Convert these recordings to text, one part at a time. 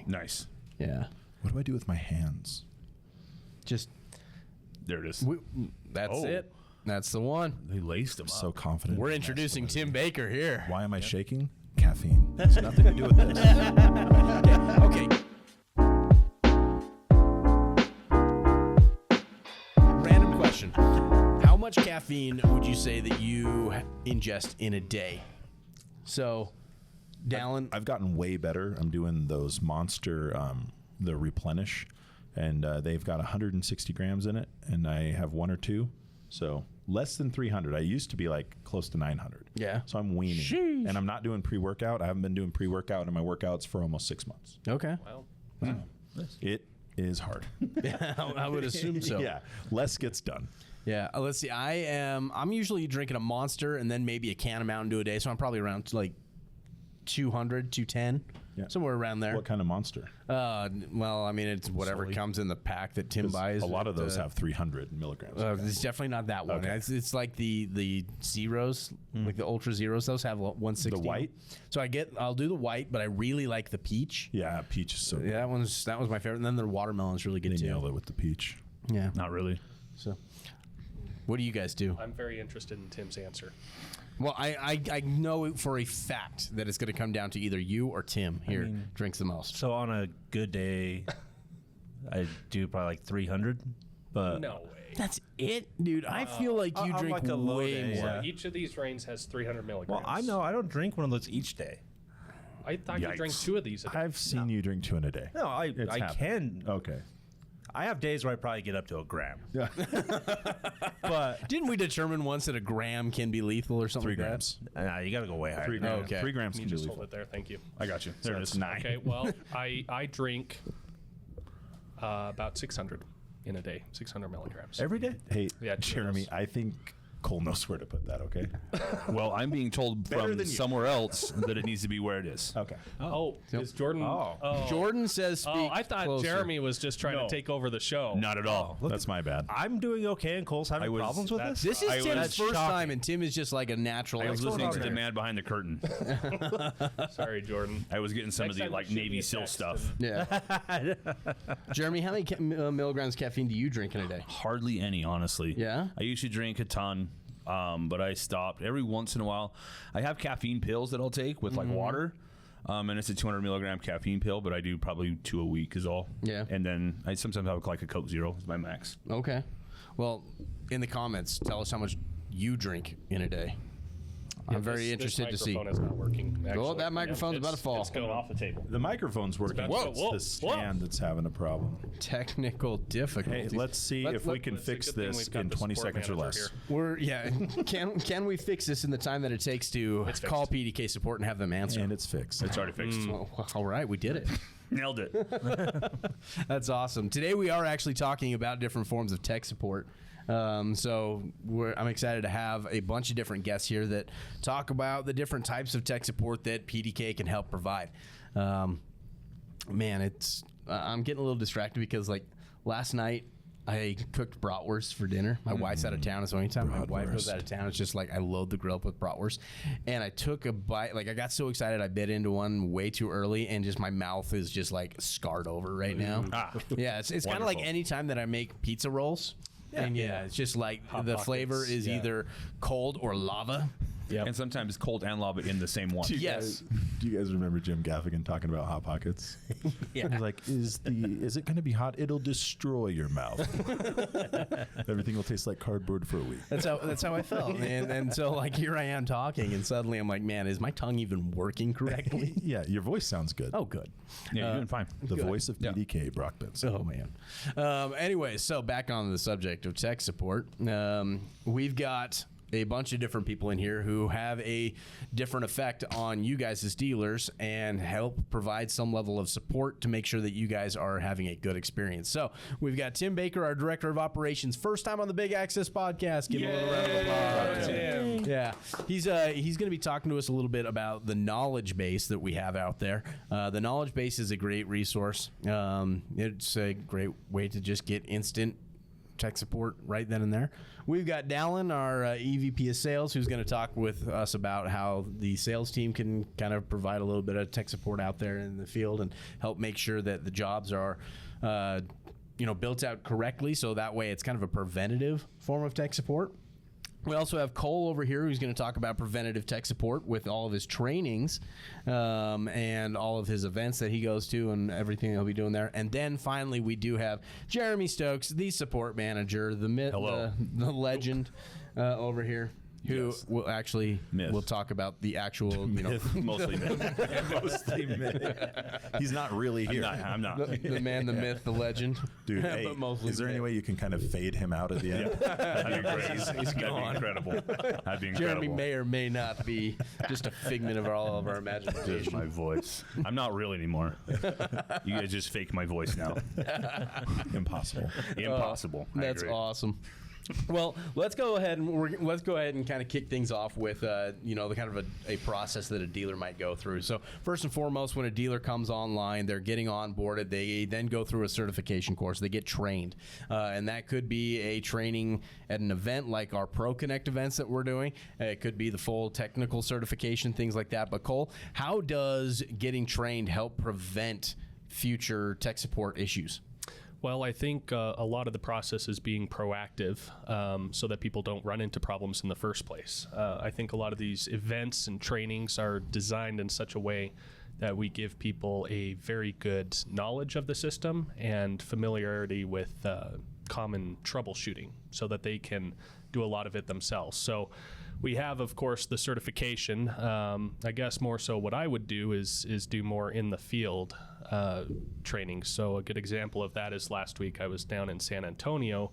Nice. Yeah. What do I do with my hands? Just There it is. that's it. That's the one. They laced him up. So confident. We're introducing Tim Baker here. Why am I shaking? Caffeine. It has nothing to do with this. Okay. Random question. How much caffeine would you say that you ingest in a day? So, Dallan. I've gotten way better. I'm doing those Monster, the Replenish, and they've got 160 grams in it, and I have 1 or 2. So less than 300. I used to be like close to 900. Yeah. So I'm weaning. Sheesh. And I'm not doing pre-workout. I haven't been doing pre-workout in my workouts for almost 6 months. Okay. Wow. It is hard. I would assume so. Yeah. Less gets done. Yeah. Let's see. I'm usually drinking a Monster and then maybe a can of Mountain Dew a day. So I'm probably around like 200, 210. Yeah. Somewhere around there. What kind of Monster? Well, I mean, it's whatever comes in the pack that Tim buys. A lot of those have 300 milligrams. It's definitely not that one. Okay. It's like the zeros, like the Ultra Zeros. Those have 160. The white? So I'll do the white, but I really like the peach. Yeah, peach is so good. Yeah, that was my favorite. And then the watermelon's really good They too. nailed it with the peach. Yeah. Not really. So, what do you guys do? I'm very interested in Tim's answer. Well, I know for a fact that it's going to come down to either you or Tim here drinks the most. So on a good day, I do probably like 300. But No way. That's it, dude. I feel like you on drink like a low way day, more. yeah. Each of these strains has 300 milligrams. well, I know I don't drink one of those each day. I thought you Yikes. drank 2 of these a day. I've seen you drink 2 in a day. No, I happened. can. Okay. I have days where I probably get up to a gram. Yeah. But Didn't we determine once that a gram can be lethal or something 3 like grams. you got to go way higher. 3 than that. grams. Okay. 3 grams You can be just hold lethal. it there. Thank you. I got you. There it is. 9. Okay, well, I drink about 600 in a day, 600 milligrams. Every day? Hey, Yeah, Jeremy, Cheetos. I think Cole knows where to put that, okay? Well, I'm being told Better from than you. somewhere else that it needs to be where it is. Okay. Is Jordan? Oh. Jordan says speak Oh, I thought closer. Jeremy was just trying to take over the show. Not at all. That's my bad. I'm doing okay, and Cole's having problems with this? This is I Tim's was first shocking. time, and Tim is just like a natural. I was going listening on to the there? man behind the curtain. Sorry, Jordan. I was getting some Next of the time like shoot me Navy a SEAL text stuff. Yeah. Jeremy, how many milligrams of caffeine do you drink in a day? Hardly any, honestly. Yeah? I used to drink a ton, but I stopped. Every once in a while, I have caffeine pills that I'll take with like water. And it's a 200 milligram caffeine pill, but I do probably 2 a week is all. Yeah. And then I sometimes have like a Coke Zero is my max. Okay. Well, in the comments, tell us how much you drink in a day. I'm very interested to see. This microphone is not working. Oh, Actually. that microphone's about to fall. It's going off the table. The microphone's working. about to- It's whoa, the stand that's having a problem. Technical difficulties. Hey, let's see if we can It's a fix good thing this we've got in the 20 support seconds or manager less. here. Can we fix this in the time that it takes to It's call fixed. PDK support and have them answer? And it's fixed. It's already fixed. Oh, all right, we did it. Nailed it. That's awesome. Today we are actually talking about different forms of tech support. So I'm excited to have a bunch of different guests here that talk about the different types of tech support that PDK can help provide. Man, I'm getting a little distracted because like last night I cooked bratwurst for dinner. My wife's out of town, so anytime my wife goes out of town, it's just like I load the grill up with bratwurst. And I took a bite. Like I got so excited, I bit into one way too early, and just my mouth is just like scarred over right now. Yeah, it's kind of like any time that I make pizza rolls. And it's just like the flavor is either cold or lava. And sometimes cold and lava in the same one. Yes. Do you guys remember Jim Gaffigan talking about Hot Pockets? Yeah. He's like, is it going to be hot? It'll destroy your mouth. Everything will taste like cardboard for a week. That's how I felt. And so like here I am talking, and suddenly I'm like, man, is my tongue even working correctly? Yeah, your voice sounds good. Oh, good. Yeah, you're doing fine. The voice of PDK, Brach Benson. Oh, man. Anyway, so back on the subject of tech support. We've got a bunch of different people in here who have a different effect on you guys as dealers and help provide some level of support to make sure that you guys are having a good experience. So we've got Tim Baker, our Director of Operations, first time on the Big Access Podcast. Give him a little round of applause. Tim. Yeah, he's going to be talking to us a little bit about the knowledge base that we have out there. The knowledge base is a great resource. It's a great way to just get instant tech support right then and there. We've got Dallan, our EVP of Sales, who's going to talk with us about how the sales team can kind of provide a little bit of tech support out there in the field and help make sure that the jobs are built out correctly, so that way it's kind of a preventative form of tech support. We also have Cole over here who's going to talk about preventative tech support with all of his trainings and all of his events that he goes to and everything he'll be doing there. And then finally we do have Jeromy Stokes, the support manager, the myth, the legend over here. Who will actually we'll talk about the actual myth, mostly myth. Mostly myth. He's not really here. I'm not. The man, the myth, the legend. Dude, hey, but mostly is there any way you can kind of fade him out at the end? That'd be great. That'd be incredible. That'd be incredible. Jeremy may or may not be just a figment of all of our imagination. My voice. I'm not real anymore. You guys just fake my voice now. Impossible. Impossible. That's awesome. Well, let's go ahead and kind of kick things off with the kind of a process that a dealer might go through. So first and foremost, when a dealer comes online, they're getting onboarded. They then go through a certification course. They get trained, and that could be a training at an event like our ProConnect events that we're doing. It could be the full technical certification, things like that. But Cole, how does getting trained help prevent future tech support issues? Well, I think a lot of the process is being proactive so that people don't run into problems in the first place. I think a lot of these events and trainings are designed in such a way that we give people a very good knowledge of the system and familiarity with common troubleshooting so that they can do a lot of it themselves. So we have, of course, the certification. I guess more so what I would do is do more in the field training. So a good example of that is last week I was down in San Antonio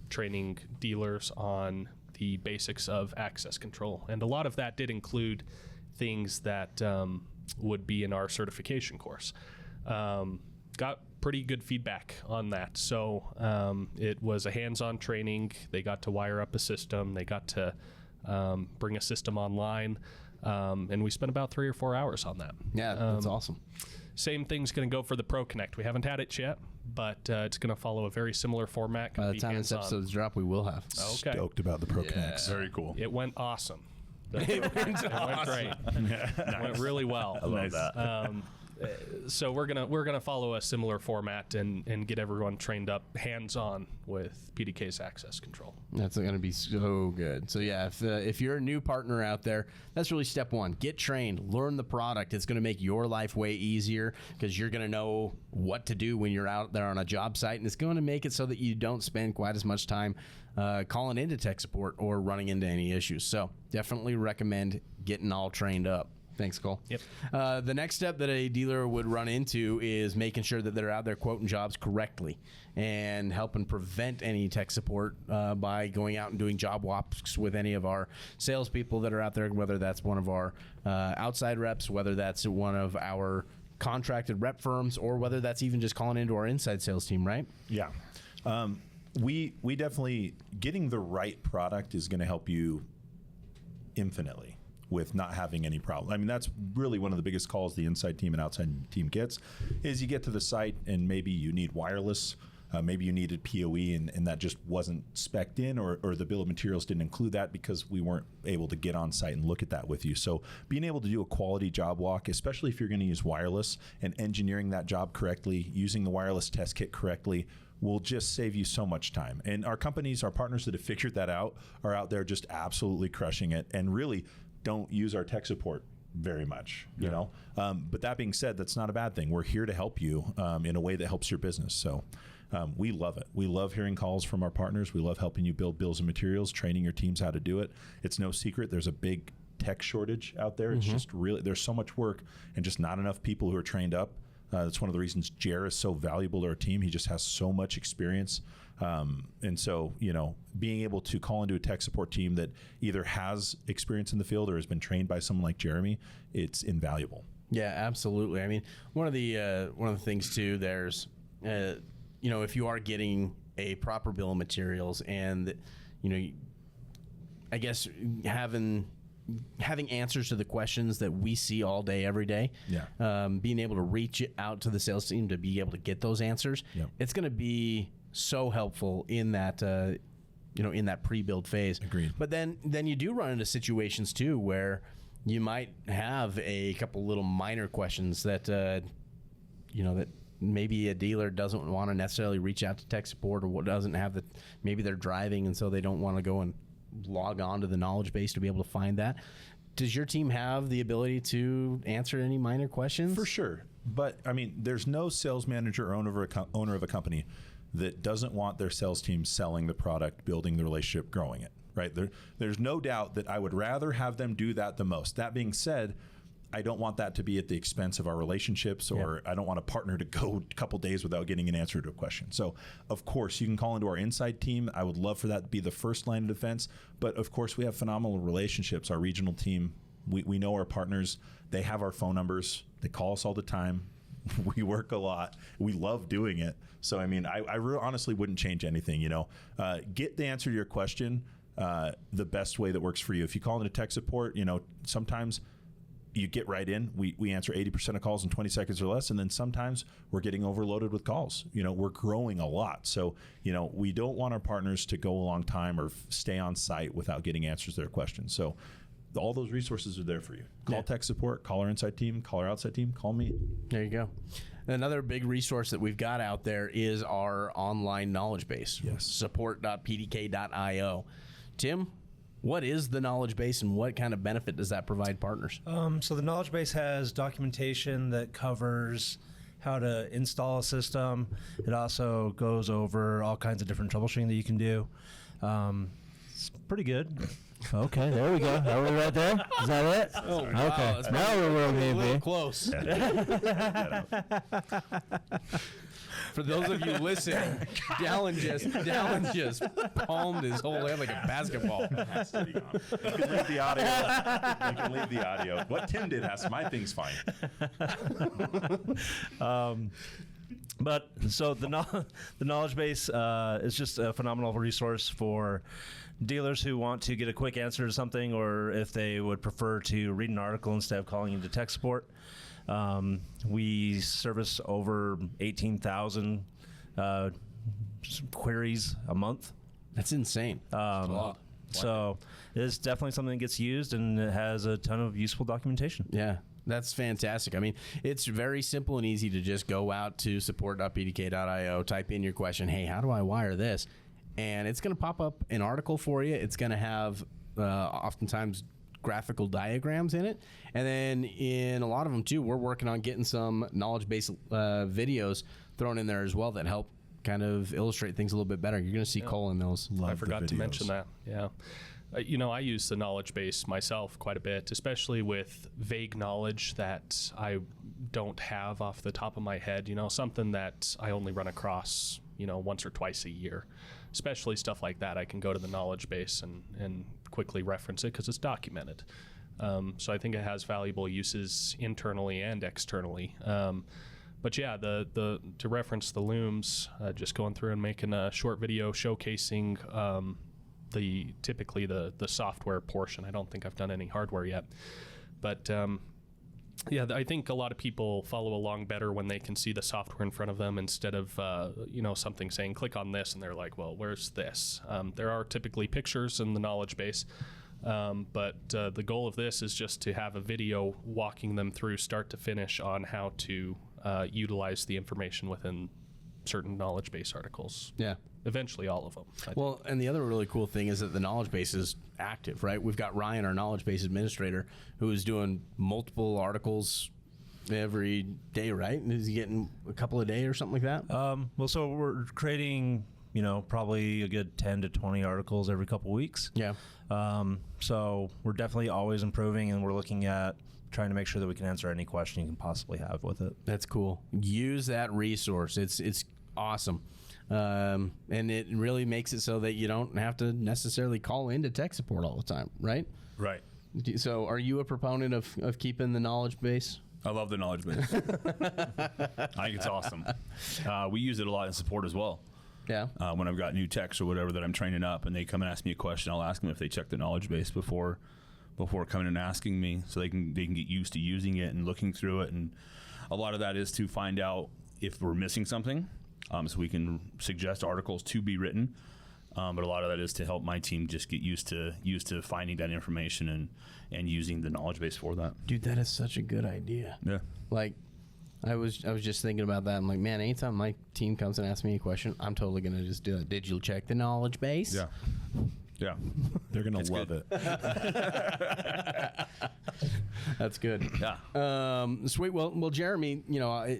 training dealers on the basics of access control. And a lot of that did include things that would be in our certification course. Got pretty good feedback on that. So it was a hands-on training. They got to wire up a system. They got to bring a system online. And we spent about 3 or 4 hours on that. Yeah, that's awesome. Same thing's going to go for the ProConnect. We haven't had it yet, but it's going to follow a very similar format. By the time this episode's drop, we will have. Okay. Stoked about the ProConnects. Very cool. It went awesome. It went great. It went really well. I love that. So we're gonna follow a similar format and get everyone trained up hands-on with PDK's access control. That's going to be so good. So yeah, if you're a new partner out there, that's really step one. Get trained, learn the product. It's going to make your life way easier because you're going to know what to do when you're out there on a job site, and it's going to make it so that you don't spend quite as much time calling into tech support or running into any issues. So definitely recommend getting all trained up. Thanks, Cole. Yep. The next step that a dealer would run into is making sure that they're out there quoting jobs correctly and helping prevent any tech support by going out and doing job walks with any of our salespeople that are out there, whether that's one of our outside reps, whether that's one of our contracted rep firms, or whether that's even just calling into our inside sales team, right? Yeah. We definitely, getting the right product is going to help you infinitely with not having any problem. I mean, that's really one of the biggest calls the inside team and outside team gets, is you get to the site and maybe you need wireless, maybe you needed PoE and that just wasn't spec'd in, or the bill of materials didn't include that because we weren't able to get on site and look at that with you. So being able to do a quality job walk, especially if you're going to use wireless, and engineering that job correctly, using the wireless test kit correctly, will just save you so much time. And our companies, our partners that have figured that out are out there just absolutely crushing it and really don't use our tech support very much, you know. But that being said, that's not a bad thing. We're here to help you in a way that helps your business. So we love it. We love hearing calls from our partners. We love helping you build bills and materials, training your teams how to do it. It's no secret there's a big tech shortage out there. It's just really, there's so much work and just not enough people who are trained up. That's one of the reasons Jer is so valuable to our team. He just has so much experience. And so, you know, being able to call into a tech support team that either has experience in the field or has been trained by someone like Jeromy, it's invaluable. Yeah, absolutely. I mean, one of the things too, there's, you know, if you are getting a proper bill of materials and, you know, I guess having answers to the questions that we see all day, every day, being able to reach out to the sales team to be able to get those answers, it's going to be so helpful in that in that pre-build phase. Agreed. But then you do run into situations too where you might have a couple little minor questions that that maybe a dealer doesn't want to necessarily reach out to tech support, or doesn't have maybe they're driving and so they don't want to go and log on to the knowledge base to be able to find that. Does your team have the ability to answer any minor questions? For sure. But I mean, there's no sales manager or owner of a company that doesn't want their sales team selling the product, building the relationship, growing it, right? There's no doubt that I would rather have them do that the most. That being said, I don't want that to be at the expense of our relationships, or I don't want a partner to go a couple days without getting an answer to a question. So, of course, you can call into our inside team. I would love for that to be the first line of defense. But, of course, we have phenomenal relationships. Our regional team, we know our partners. They have our phone numbers. They call us all the time. We work a lot. We love doing it. So, I mean, I honestly wouldn't change anything, Get the answer to your question the best way that works for you. If you call into tech support, sometimes you get right in. We answer 80% of calls in 20 seconds or less, and then sometimes we're getting overloaded with calls. We're growing a lot. So, we don't want our partners to go a long time or stay on site without getting answers to their questions. So all those resources are there for you. Call tech support, call our inside team, call our outside team, call me. There you go. Another big resource that we've got out there is our online knowledge base. Yes. Support.pdk.io. Tim, what is the knowledge base and what kind of benefit does that provide partners? So the knowledge base has documentation that covers how to install a system. It also goes over all kinds of different troubleshooting that you can do. It's pretty good. Okay, there we go. Are we right there? Is that it? Oh, okay. wow, Now we're where we a need to little be. close. For those of you listening, Dallan just palmed his whole head like a basketball. You can leave the audio. You can leave the audio. What Tim did, my thing's fine. But so the knowledge base is just a phenomenal resource for dealers who want to get a quick answer to something, or if they would prefer to read an article instead of calling into tech support. We service over 18,000 queries a month. That's insane. So it's definitely something that gets used, and it has a ton of useful documentation. Yeah. That's fantastic. I mean, it's very simple and easy to just go out to support.pdk.io, type in your question, hey, how do I wire this? And it's going to pop up an article for you. It's going to have oftentimes graphical diagrams in it. And then in a lot of them, too, we're working on getting some knowledge-based videos thrown in there as well that help kind of illustrate things a little bit better. You're going to see Cole in those. I forgot to mention that. Yeah. I use the knowledge base myself quite a bit, especially with vague knowledge that I don't have off the top of my head, something that I only run across, once or twice a year. Especially stuff like that, I can go to the knowledge base and quickly reference it because it's documented. So I think it has valuable uses internally and externally. But yeah, to reference the looms, just going through and making a short video showcasing typically the software portion. I don't think I've done any hardware yet, but I think a lot of people follow along better when they can see the software in front of them instead of something saying click on this and they're like, well, where's this? There are typically pictures in the knowledge base, but the goal of this is just to have a video walking them through start to finish on how to utilize the information within certain knowledge base articles. Yeah. Eventually all of them. Well, and the other really cool thing is that the knowledge base is active, right? We've got Ryan, our knowledge base administrator, who is doing multiple articles every day, right? Is he getting a couple a day or something like that? So we're creating, probably a good 10 to 20 articles every couple weeks. Yeah. So we're definitely always improving, and we're looking at trying to make sure that we can answer any question you can possibly have with it. That's cool. Use that resource. It's awesome. And it really makes it so that you don't have to necessarily call into tech support all the time, right? Right. So are you a proponent of keeping the knowledge base? I love the knowledge base. I think it's awesome. We use it a lot in support as well. Yeah. When I've got new techs or whatever that I'm training up and they come and ask me a question, I'll ask them if they check the knowledge base before coming and asking me, so they can get used to using it and looking through it. And a lot of that is to find out if we're missing something so we can suggest articles to be written. But a lot of that is to help my team just get used to finding that information and using the knowledge base for that. Dude, that is such a good idea. Yeah. Like, I was just thinking about that. I'm like, man, anytime my team comes and asks me a question, I'm totally gonna just do it. Did you check the knowledge base? Yeah. Yeah. They're gonna love it. That's good. Yeah. Sweet. Well, Jeromy,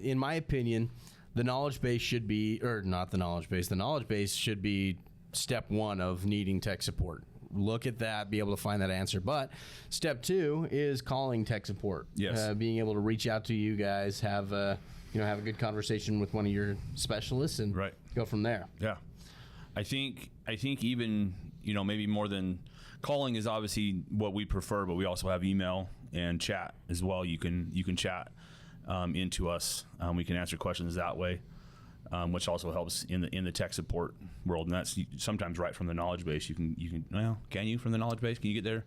in my opinion, the knowledge base should be, or not the knowledge base. The knowledge base should be step one of needing tech support. Look at that, be able to find that answer. But step two is calling tech support. Yes. Being able to reach out to you guys, have a good conversation with one of your specialists, and Right. go from there. Yeah. I think even, maybe more than calling is obviously what we prefer, but we also have email and chat as well. You can chat into us. We can answer questions that way, which also helps in the tech support world. And that's sometimes right from the knowledge base. Can you from the knowledge base? Can you get there?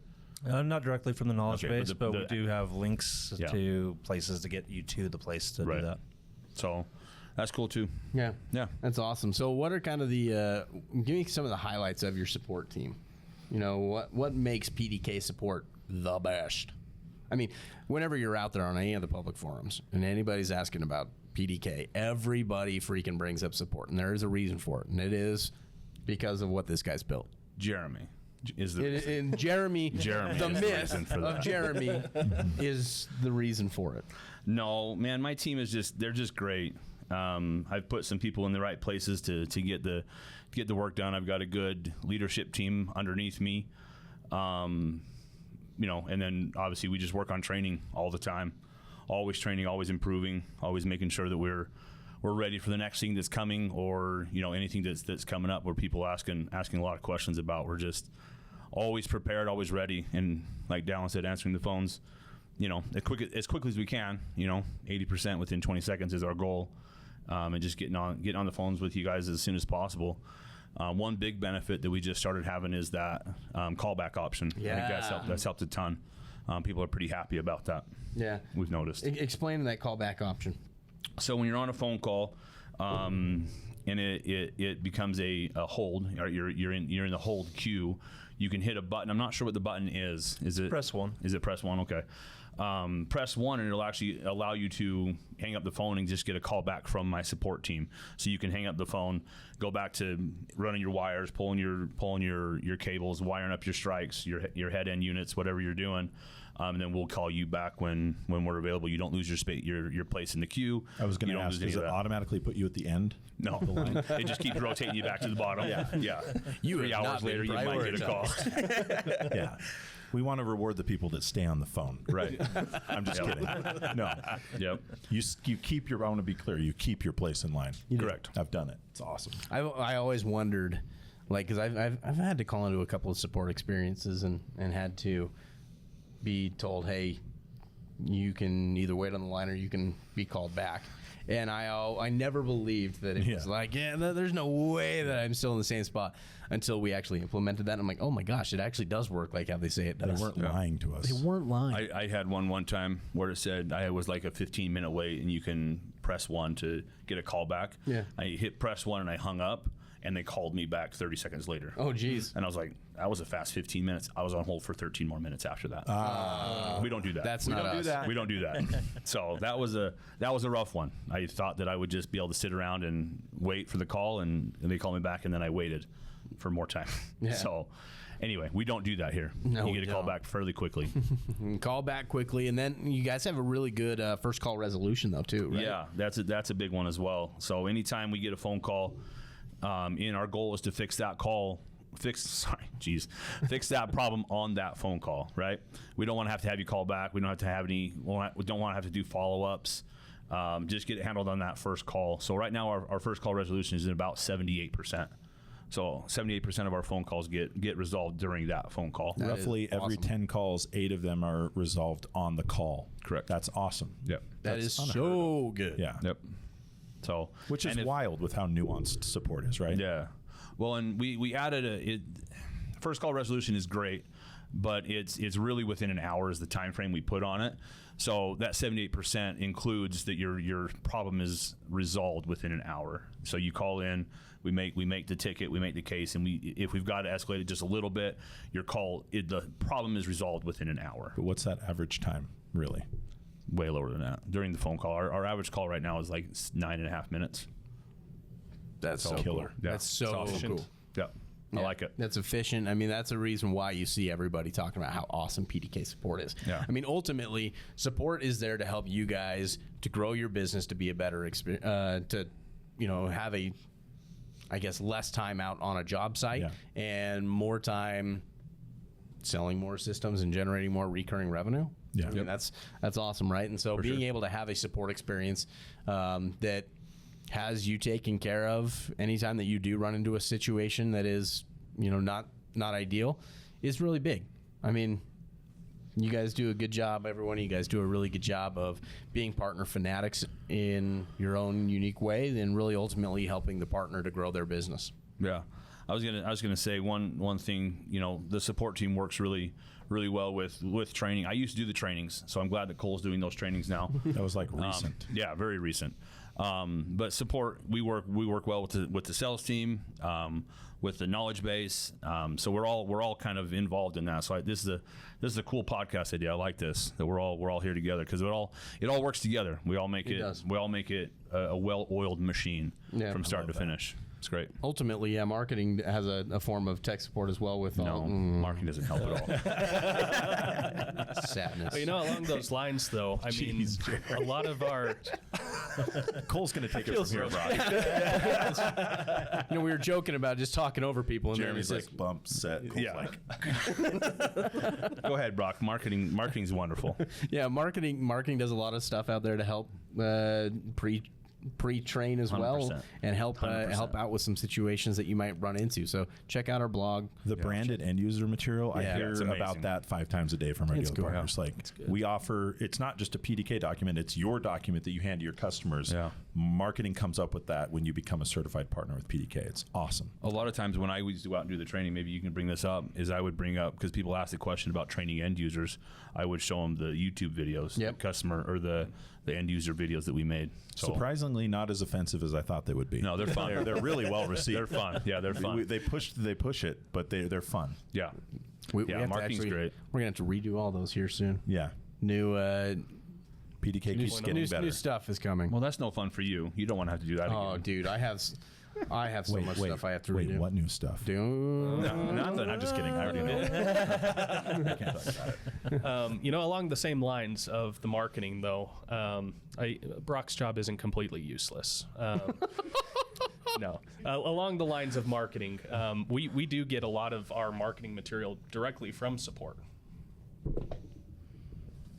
Not directly from the knowledge Okay, base, but we do have links Yeah. to places to get you to the place to Right. do that. So that's cool too. Yeah. Yeah. That's awesome. So what are kind of the give me some of the highlights of your support team? What makes PDK support the best? I mean, whenever you're out there on any of the public forums and anybody's asking about PDK, everybody freaking brings up support, and there is a reason for it, and it is because of what this guy's built. Jeremy is the And Jeromy, Jeromy the is the myth reason for of that. Jeromy is the reason for it. No, man, my team is they're just great. I've put some people in the right places to get the work done. I've got a good leadership team underneath me. And then obviously we just work on training all the time. Always training, always improving, always making sure that we're ready for the next thing that's coming, or anything that's coming up where people asking a lot of questions about. We're just always prepared, always ready, and like Dallan said, answering the phones, as quickly as we can. 80% within 20 seconds is our goal, and just getting on the phones with you guys as soon as possible. One big benefit that we just started having is that callback option. I think that's helped a ton. People are pretty happy about that. Yeah. We've noticed. Explain that callback option. So when you're on a phone call, and it becomes a hold, or you're in the hold queue, you can hit a button. I'm not sure what the button is. Is it Press 1? Is it press 1? Okay. Press 1 and it'll actually allow you to hang up the phone and just get a call back from my support team. So you can hang up the phone, go back to running your wires, pulling your cables, wiring up your strikes, your head end units, whatever you're doing. And then we'll call you back when we're available. You don't lose your place in the queue. I was going You to don't ask, lose any does of it that. automatically put you at the end? No, of the line? it just keeps rotating you back to the bottom. Yeah. You 3 have hours not been later, you might get a call. Yeah. We want to reward the people that stay on the phone. Right. I'm just kidding. No. Yep. You keep your, I want to be clear, you keep your place in line. Correct. I've done it. It's awesome. I always wondered, because I've had to call into a couple of support experiences and had to be told, hey, you can either wait on the line or you can be called back. And I never believed that it was like, there's no way that I'm still in the same spot until we actually implemented that. And I'm like, oh my gosh, it actually does work like how they say it does. They weren't lying to us. They weren't lying. I had one time where it said I was like a 15-minute wait and you can press 1 to get a call back. Yeah. I hit press 1 and I hung up and they called me back 30 seconds later. Oh, geez. And I was like, that was a fast 15 minutes. I was on hold for 13 more minutes after that. We don't do that. That's we not don't us. do that. We don't do that. So that was a rough one. I thought that I would just be able to sit around and wait for the call, and they called me back, and then I waited for more time. Yeah. So anyway, we don't do that here. No, you we get a call don't. back fairly quickly. Call back quickly, and then you guys have a really good first call resolution, though, too, right? Yeah, that's a big one as well. So anytime we get a phone call, and our goal is to fix that problem on that phone call, right? We don't want to have you call back. We don't have to have we don't want to have to do follow-ups. Just get it handled on that first call. So right now our first call resolution is at about 78%. So 78% of our phone calls get resolved during that phone call. That Roughly is every awesome. 10 calls, 8 of them are resolved on the call. Correct. That's awesome. Yep. That That's is unheard so good. Yeah. Yep. So Which is and if- wild with how nuanced support is, right? Yeah. Well, and we added first call resolution is great. but it's really within an hour is the time frame we put on it. So that 78% includes that your problem is resolved within an hour. So you call in, we make the ticket, we make the case, and if we've got to escalate it just a little bit, the problem is resolved within an hour. But what's that average time, really? Way lower than that during the phone call. Our average call right now is like 9.5 minutes. That's so killer. Cool. Yeah. That's so cool. Yeah. I like it. That's efficient. I mean, that's a reason why you see everybody talking about how awesome PDK support is. Yeah. I mean, ultimately, support is there to help you guys to grow your business, to be a better experience, to have less time out on a job site and more time selling more systems and generating more recurring revenue. Yeah. I mean, that's awesome, right? And so being able to have a support experience that has you taken care of anytime that you do run into a situation that is, not ideal is really big. I mean, you guys do a good job. Every one of you guys do a really good job of being partner fanatics in your own unique way, and really ultimately helping the partner to grow their business. Yeah. I was gonna say one thing. The support team works really well with training. I used to do the trainings, so I'm glad that Cole's doing those trainings now. That was like recent. Yeah, very recent. But support, we work well with the sales team, with the knowledge base. So we're all kind of involved in that. So this is a cool podcast idea. I like this, that we're all here together, because it all works together. We all make it a well-oiled machine from start to finish. It's great. Ultimately, marketing has a form of tech support as well. Marketing doesn't help at all. Sadness. Along those lines, though, I mean, a lot of our Cole's going to take it from here, Brach. we were joking about just talking over people, and Jeremy's like bump set. Cole's like, Go ahead, Brach. Marketing's wonderful. Yeah, marketing does a lot of stuff out there to help pre-train as well 100%. and help out with some situations that you might run into. So check out our blog. the branded end user material, I hear it's about amazing. that 5 times a day from our It's dealer good. partners. Like we offer, it's not just a PDK document, it's your document that you hand to your customers. Yeah. Marketing comes up with that when you become a certified partner with PDK. It's awesome. A lot of times when I used to go out and do the training, maybe you can bring this up, is I would bring up, because people ask the question about training end users, I would show them the YouTube videos, the customer or the end user videos that we made. So, Surprisingly, not as offensive as I thought they would be. no, they're fun. They're really well received. They're fun. Yeah, they're fun. They push it, but they're fun. Yeah. We Yeah, have to marketing's great. We're going to have to redo all those here soon. Yeah. New PDK keeps getting better. new stuff is coming. Well, that's no fun for you. You don't want to have to do that Oh, again. dude, I have so much stuff I have to redo. What new stuff? Nothing. I'm just kidding. I already know. along the same lines of the marketing, though, Brock's job isn't completely useless. No. Along the lines of marketing, we do get a lot of our marketing material directly from support.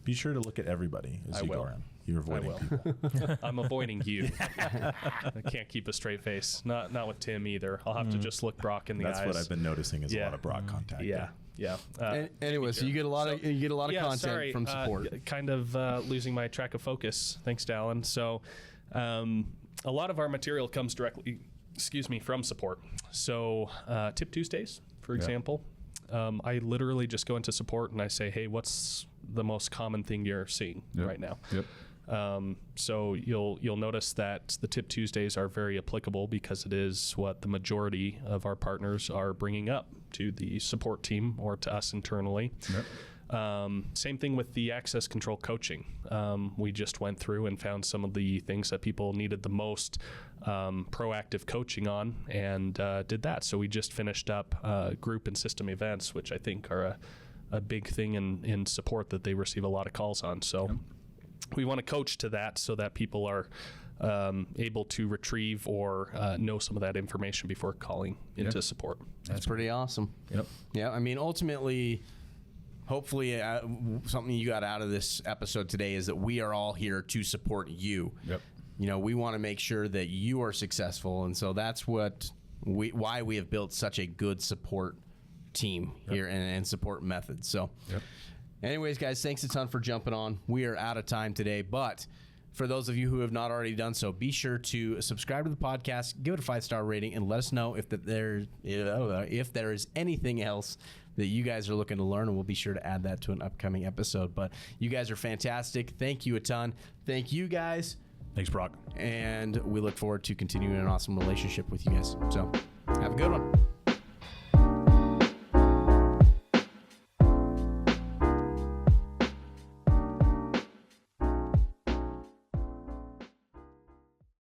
Be sure to look at everybody as I you go will. around. You're avoiding will. people. I'm avoiding you. I can't keep a straight face. Not with Tim either. I'll have to just look Brock in the eyes. That's what I've been noticing is a lot of broad contact. Yeah. Anyway, so you get a lot of content from support. Kind of losing my track of focus. Thanks, Dallan. So, a lot of our material comes directly, from support. So, Tip Tuesdays, for example, I literally just go into support and I say, hey, what's the most common thing you're seeing right now? Yep. So you'll notice that the Tip Tuesdays are very applicable because it is what the majority of our partners are bringing up to the support team or to us internally. Yep. Same thing with the access control coaching. We just went through and found some of the things that people needed the most proactive coaching on and did that. So we just finished up group and system events, which I think are a big thing in support that they receive a lot of calls on. So we want to coach to that so that people are able to retrieve or know some of that information before calling into support. That's pretty awesome. Yep. Yeah, I mean, ultimately, hopefully something you got out of this episode today is that we are all here to support you. Yep. We want to make sure that you are successful, and so that's why we have built such a good support team here and support methods. So anyways, guys, thanks a ton for jumping on. We are out of time today, but for those of you who have not already done so, be sure to subscribe to the podcast, give it a 5-star rating, and let us know if there is anything else that you guys are looking to learn, and we'll be sure to add that to an upcoming episode. But you guys are fantastic. Thank you a ton. Thank you guys. Thanks, Brach. And we look forward to continuing an awesome relationship with you guys. So have a good one.